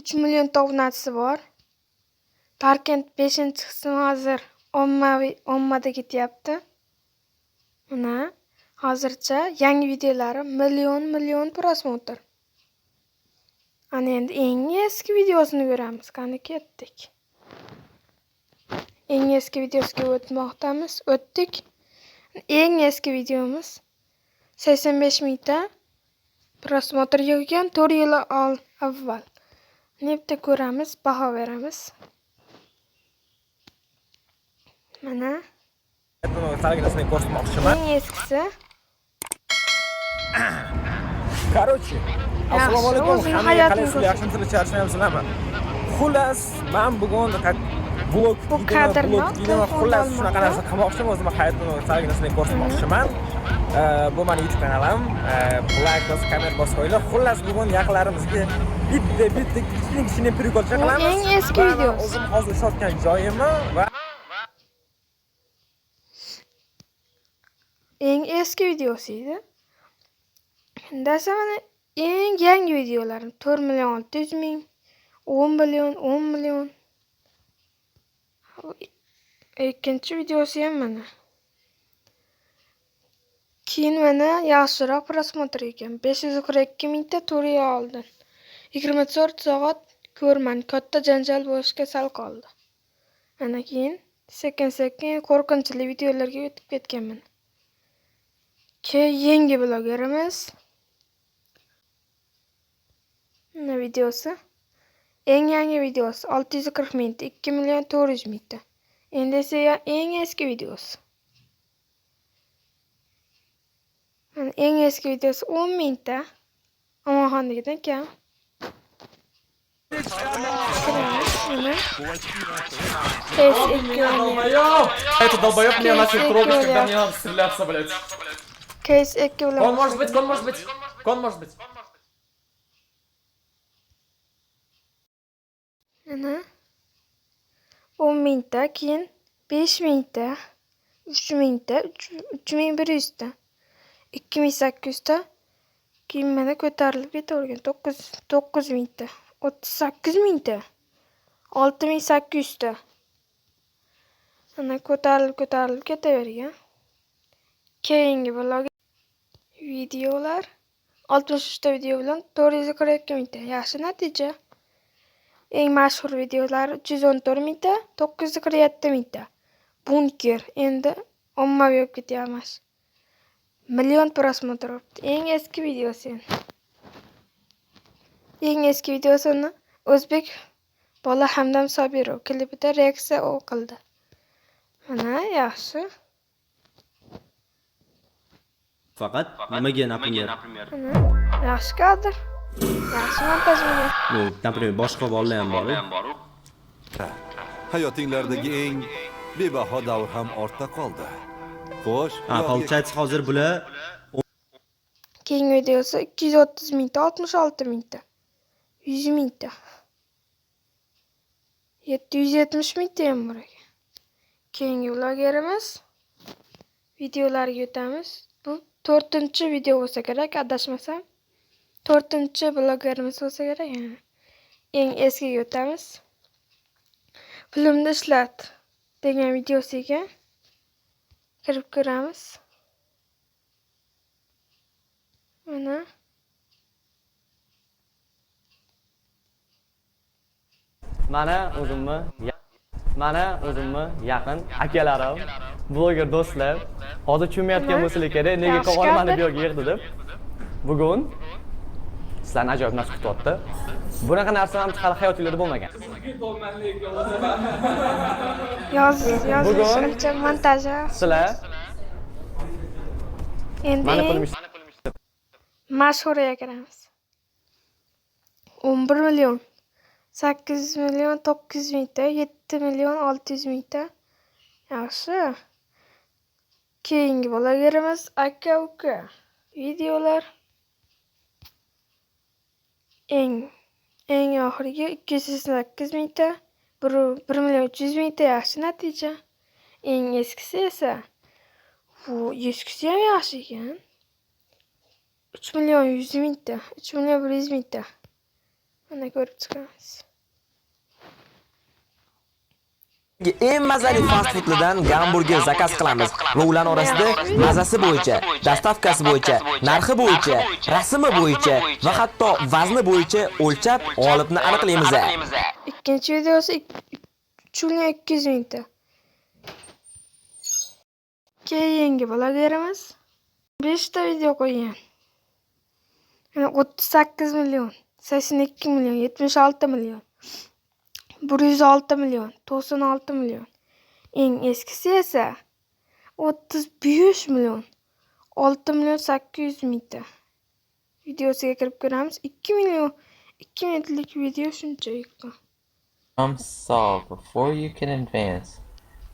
3 million ta obunachisi bor. Tarkent 5-qismi hozir ommada ketyapti. Mana hozircha yangi videolari million prosmotr. Ana endi eng eski videosini ko'ramiz. Qani ketdik. Eng eski videosiga o'tdik. Eng eski videomiz 85 mingta prosmotr yig'gan 4 yil avval. Nebda ko'ramiz, baho beramiz. Mana Sarginasini ko'rsatmoqchiman. eng eskisi. Короче, assalomu alaykum. Hammaga qalaysiz? Yaxshimisizlar, charchamayapsizlarmi? Xullas, men bugun vlog videoman. Xullas, shunaqa narsa qilmoqchiman. O'zimni hayotimni sarginasini ko'rsatmoqchiman. Bu meni YouTube kanalim. Like bosib, komment bosib qo'yinglar. Xullas, bugun yaqinlarimizga bitta kichkina prikolcha qilamiz. Eng eski video. O'zim hozir ishlayotgan joyimni va eng eski videosi edi. Endi mana eng yangi videolarim 4 million 600 ming, 10 million. Ikkinchi videosi ham mana. Keyin mana yaxshiroq prosmotr ekan. 542 mingta 4 yil oldin. 24 soat ko'rman. Katta janjal bo'lishga sal qoldi. Ana keyin sekin qo'rqinchli videolarga o'tib ketganman. Yangi blogerimiz. Mana videosi. Eng yangi videosi 640 mingta, 2 million 400 mingta. Endi esa eng eski videosi. Mana eng eski videosi 10 mingta. Omonxondagidan kam. Это долбоёб меня начал трогать, когда мне надо стреляться, блядь. Он может быть. Ana 10 mingta, keyin 5 mingta, 3 mingta, 3100 ta, 2800 ta, keyin mana ko'tarilib ketavergan 9 mingta, 38 mingta, 6800 ta. Ana ko'tarilib ketavergan. Keyingi vlog videolar 63 ta video bilan 442 mingta. Yaxshi natija. Eng mashhur videolar 314 mingta, 947 mingta. Bunker endi ommaviy bo'lib ketyapmiz. Million prosmotr olibdi. Eng eski videosi. Eng eski videosini o'zbek bola Hamdam Sobirov klipida reaksiya qildi. Mana yaxshi. Faqat nimaga, например? Yaxshi kadr. Yaxshi montaj bo'lgan. Ну, например, boshqa bolalar ham bor. Hayotinglardagi eng bebaho davr ham ortda qoldi. Xo'sh, получается, hozir bular Keyingi videosi 230 mingta, 66 mingta, 100 mingta, 770 mingta ham bor ekan. Keyingi vlogerimiz videolariga o'tamiz. Bu 4-video bo'lsa kerak, adashmasam. 4-blogerimiz bo'lsa kerak. Eng eskiga o'tamiz. Filmni ishlat degan videosiga kirib ko'ramiz. Mana Mana o'zimni yaqin akalarim, bloger do'stlar, hozir tushunmayotgan bo'lsalar kerak, nega qolmani bu yerga yig'di deb. Bugun sizlarni ajoyib narsa kutyapti. Bunaqa narsa ham hali hayotingizda bo'lmagan. yozish montaji. Sizlar Endi mashhuriga kiramiz. 11 million, 8 million 900 mingta, 7 million 600 mingta. Yaxshi. Keyingi blogerimiz aka-uka. Videolar eng oxirgi 288 mingta, 1 million 300 mingta yaxshi natija. Eng eskisi esa bu eskisi ham yaxshi ekan. 3 million 100 mingta, 3 million 100 mingta. Mana ko'rib chiqamiz. Eng mazali fast foodlardan gamburger zakaz qilamiz va ular orasida mazasi bo'yicha, dastavkasi bo'yicha, narxi bo'yicha, rasmi bo'yicha va hatto vazni bo'yicha o'lchab, g'olibni aniqlaymiz. Ikkinchi videosi 3.200 mingta. Keyingi blogerimiz 5 ta video qo'ygan. 38 million, 82 million, 76 million, 106 million, 96 million. Eng eskisi esa 35 million, 6 million 800 mingta. Videosiga kirib ko'ramiz. 2 million 2 minutlik video shunchaki. Before you can advance,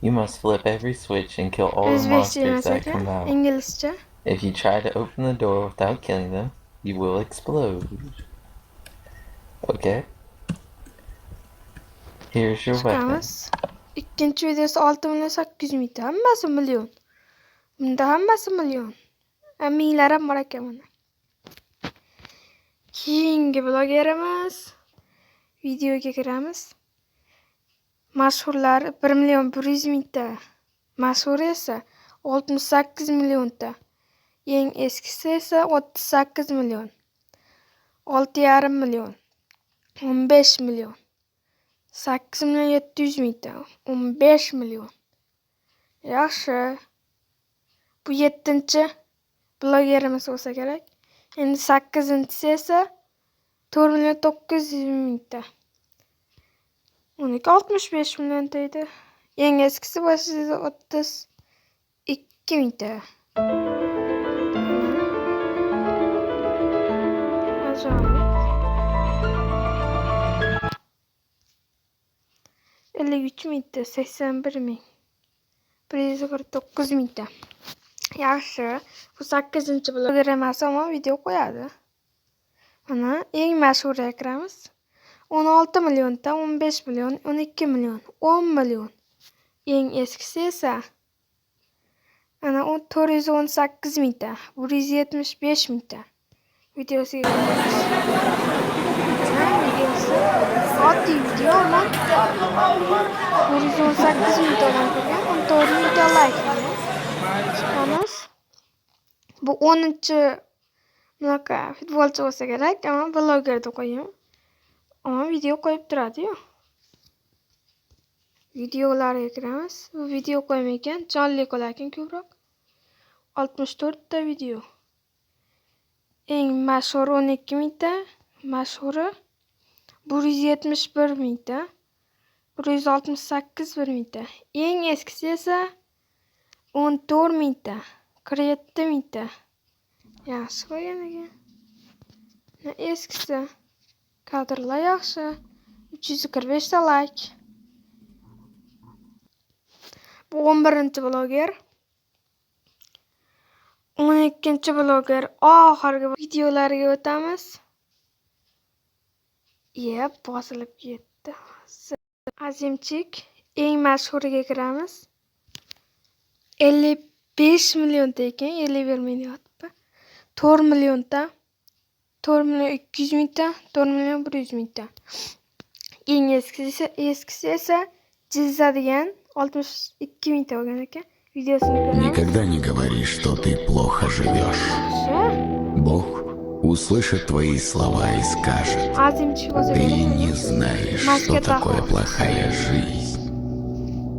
you must flip every switch and kill all the monsters that come out. Inglizcha. If you try to open the door without killing them, you will explode. Okay? Here's your weapon. Ikkinchi videosi 6 million 800 mingta. Hammasi million. Bunda hammasi million. Minglar ham bor ekan mana. Keyingi blogerimiz videoga kiramiz. Mashhurlar 1 million 100 mingta. Mashhur esa 68 millionta. Eng eskisi esa 38 million. 6,5 million. 15 million. 8 million 700 mingta. 15 million. Yaxshi. Bu 7-chi blogerimiz bo'lsa kerak. Endi 8-inchisi esa 4 million 900 mingta. 65 million deydi. Eng eskisi bo'lsa 32 mingta. Ajoyib. 53 mingta, 81 ming. 149 mingta. Yaxshi. Bu 8-chi bloger emas, ammo video qo'yadi. Mana eng mashhuriga kiramiz. 16 millionta, 15 million, 12 million, 10 million. Eng eskisi esa ana 418 mingta, 175 mingta. Videosiga kiramiz. Videosi oddiy video, ammo 418 mingta odam ko'rgan, 14 mingta like. Chiqamiz. Bu 10-chi bunaqa futbolchi bo'lsa kerak, ammo bloger deb qo'ying. Ammo video qo'yib turadi-yu. Videolarga kiramiz. Bu video qo'ymagan, jonli qo'yarkan ko'proq. 64 ta video. Eng mashhur 12 mingta, mashhuri 171 mingta, 168 mingta. Eng eskisi esa 14 mingta, 47 mingta. Yaxshi qo'ygan ekan. Eskisi kadrlar yaxshi. 345 ta like. Bu 11-chi bloger. 12-chi bloger. Oxirgi videolariga o'tamiz. Bosilib ketdi. Azimchik eng mashhuriga kiramiz. 55 millionta ekan, 51 milliardda. 4 millionta, 4 million 200 mingta, 4 million 100 mingta. Eng eskisi esa Jizza degan 62 mingta bo'lgan ekan. Videosini ko'ramiz. Никогда не говори, что ты плохо живешь. Бог услышит твои слова и скажет: ты не знаешь, что такое плохая жизнь,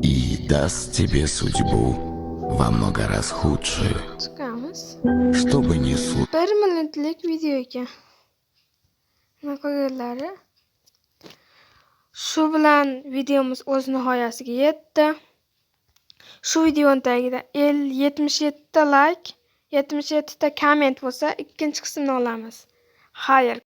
и даст тебе судьбу во много раз худшую. Чтобы не случилось. 1 minutlik video ekan. Mana qo'yganlari. Shu bilan videomiz o'z nihoyasiga yetdi. Shu videoning tagida 77 ta like, 77 ta komment bo'lsa, ikkinchi qismini olamiz. Xayr.